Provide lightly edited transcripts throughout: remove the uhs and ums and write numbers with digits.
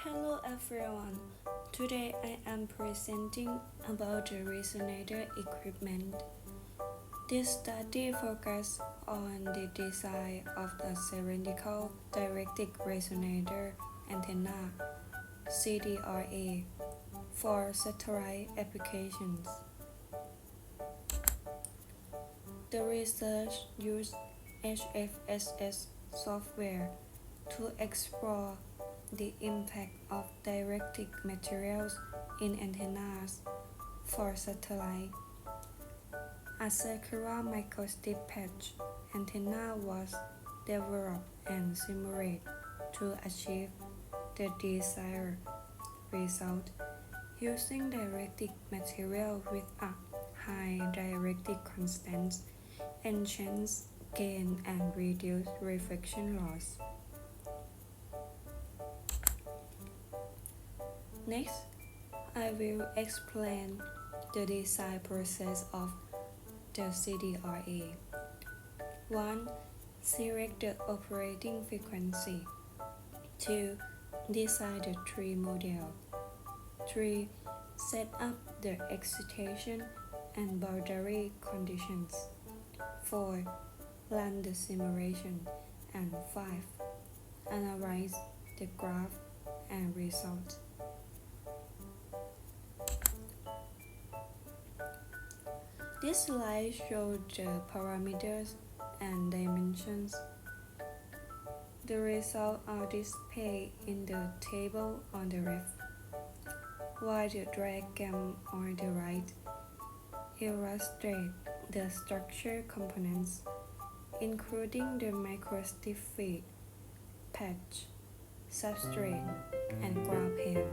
Hello everyone. Today I am presenting about the resonator equipment. This study focuses on the design of the Cylindrical Dielectric Resonator antenna (CDRA) for satellite applications. The research used HFSS software to explore the impact of dielectric materials in antennas for satellite. A circular microstrip patch antenna was developed and simulated to achieve the desired result using dielectric material with a high dielectric constant, enhance gain and reduce reflection loss. Next, I will explain the design process of the CDRA. 1. Select the operating frequency. 2. Design the tree model. 3. Set up the excitation and boundary conditions. 4. Run the simulation. And 5. Analyze the graph and results. This slide shows the parameters and dimensions. The results are displayed in the table on the left, while the diagram on the right illustrates the structure components, including the microstrip feed, patch, substrate, and ground plane.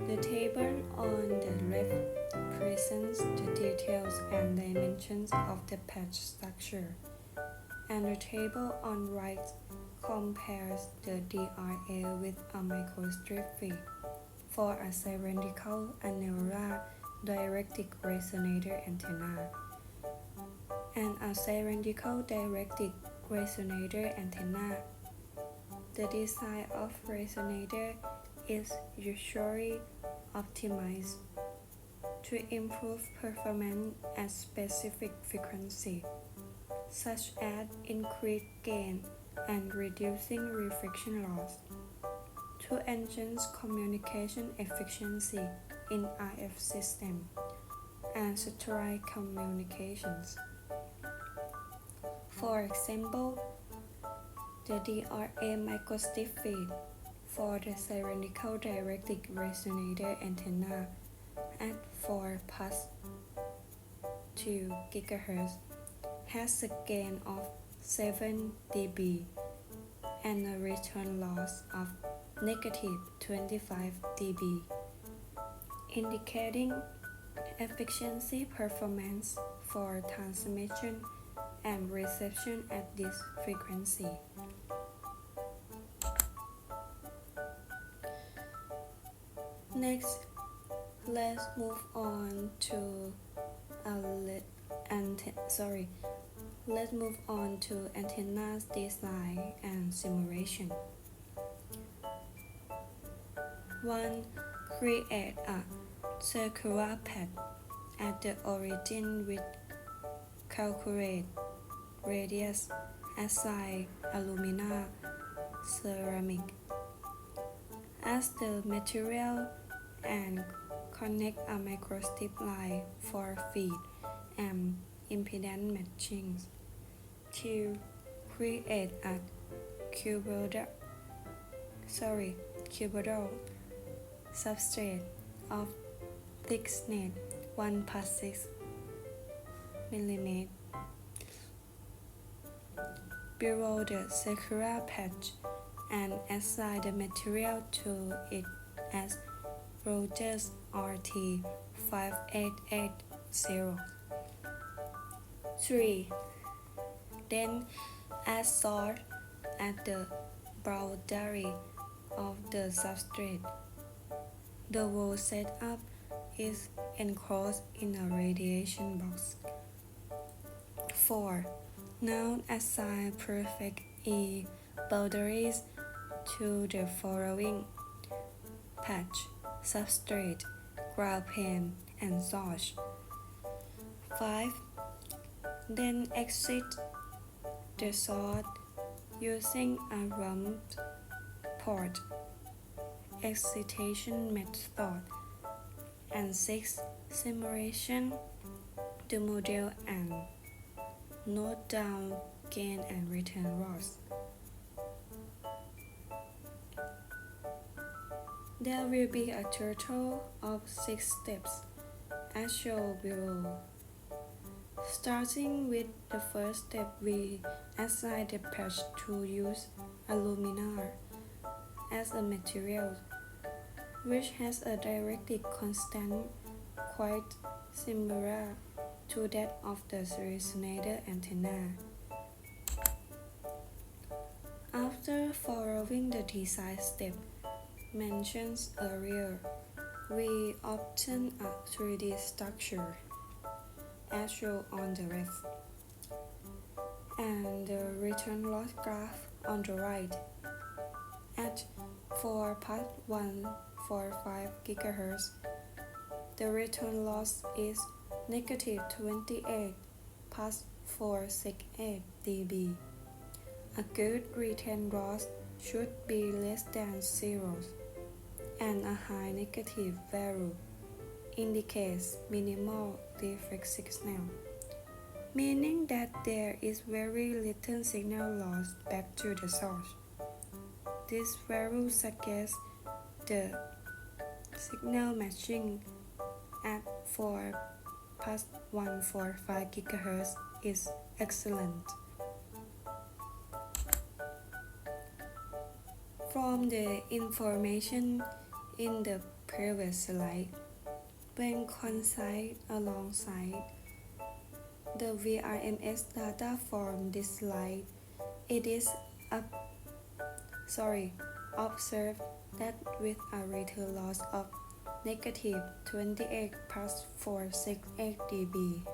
The table on the left presents the details and dimensions of the patch structure, and the table on the right compares the DRA with a microstrip feed for a cylindrical annular dielectric resonator antenna and a cylindrical dielectric resonator antenna. The design of resonator is usually optimized to improve performance at specific frequency, such as increased gain and reducing reflection loss, to enhance communication efficiency in RF systems and satellite communications. For example, the DRA microstrip feed for the Cylindrical Dielectric Resonator antenna at 4 pulse 2 GHz has a gain of 7 dB and a return loss of negative 25 dB, indicating efficiency performance for transmission and reception at this frequency. Next, let's move on to antennas design and simulation. 1. Create a circular patch at the origin with calculate radius, assign alumina, ceramic as the material, and connect a microstrip line for feed and impedance matching. 2. Create a cuboidal substrate of thickness 1/6 mm below the circular patch and assign the material to it as Rogers RT 5880. 3. Then add salt at the boundary of the substrate. The whole setup is enclosed in a radiation box. 4. Now assign perfect E boundaries to the following: patch, substrate, ground plane, and source. 5. Then exit the source using a ramped port excitation method. And 6. Simulation the model and note down gain and return loss. There will be a total of 6 steps as shown below. Starting with the first step, we assign the patch to use alumina as a material, which has a dielectric constant quite similar to that of the resonator antenna. After following the design step mentioned earlier, we obtain a 3D structure as shown on the left, and the return loss graph on the right. At 4.145 GHz, the return loss is negative 28.468 dB. A good return loss should be less than 0, and a high negative value indicates minimal defect signal, meaning that there is very little signal loss back to the source. This value suggests the signal matching at 4.145 GHz is excellent. From the information in the previous slide, when considered alongside the VRMS data from this slide, it is observed that with a return loss of negative 28.468 dB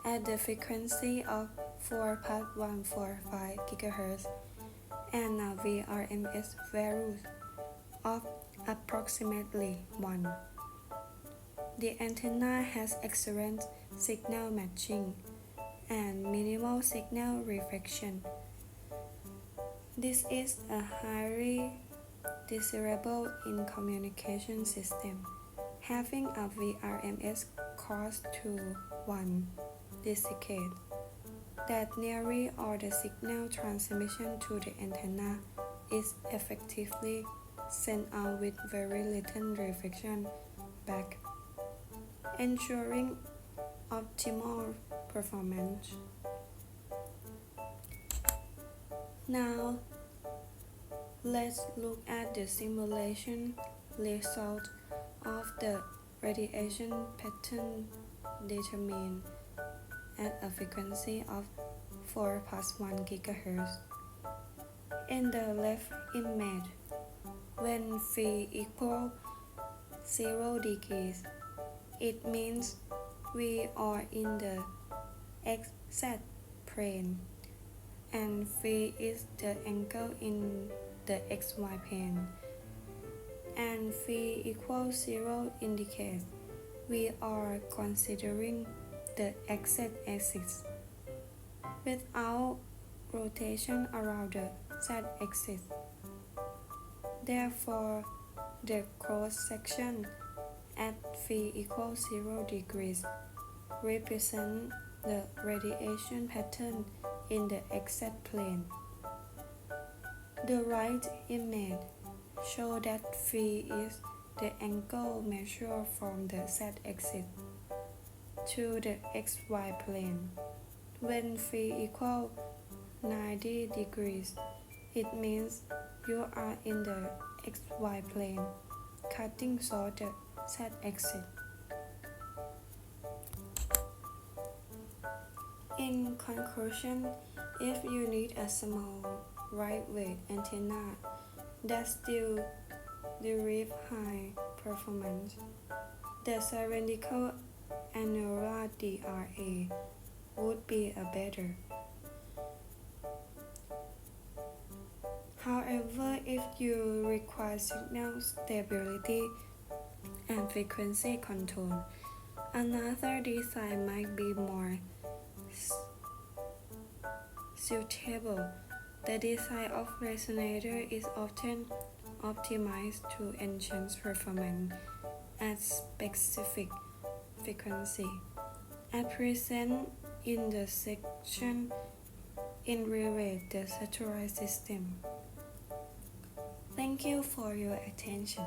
at the frequency of 4.145 GHz and a VRMS value of approximately 1. The antenna has excellent signal matching and minimal signal reflection. This is a highly desirable in communication system, having a VRMS close to 1 decade, that nearly all the signal transmission to the antenna is effectively sent out with very little reflection back, ensuring optimal performance. Now, let's look at the simulation result of the radiation pattern determined at a frequency of 4.1 GHz. In the left image, when phi equals 0 degrees, it means we are in the XZ plane, and phi is the angle in the XY plane, and phi equals 0 indicates we are considering the XZ axis without rotation around the Z axis. Therefore, the cross-section at phi equals 0 degrees represents the radiation pattern in the XZ plane. The right image shows that phi is the angle measured from the Z-axis to the XY plane. When phi equals 90 degrees, it means you are in the XY plane, cutting through the Z-axis. In conclusion, if you need a small, lightweight antenna that still delivers high performance, the cylindrical annular DRA would be a better However, if you require signal stability and frequency control, another design might be more suitable. The design of resonator is often optimized to enhance performance at specific frequency. As present in the section in Relate the Satellite System. Thank you for your attention.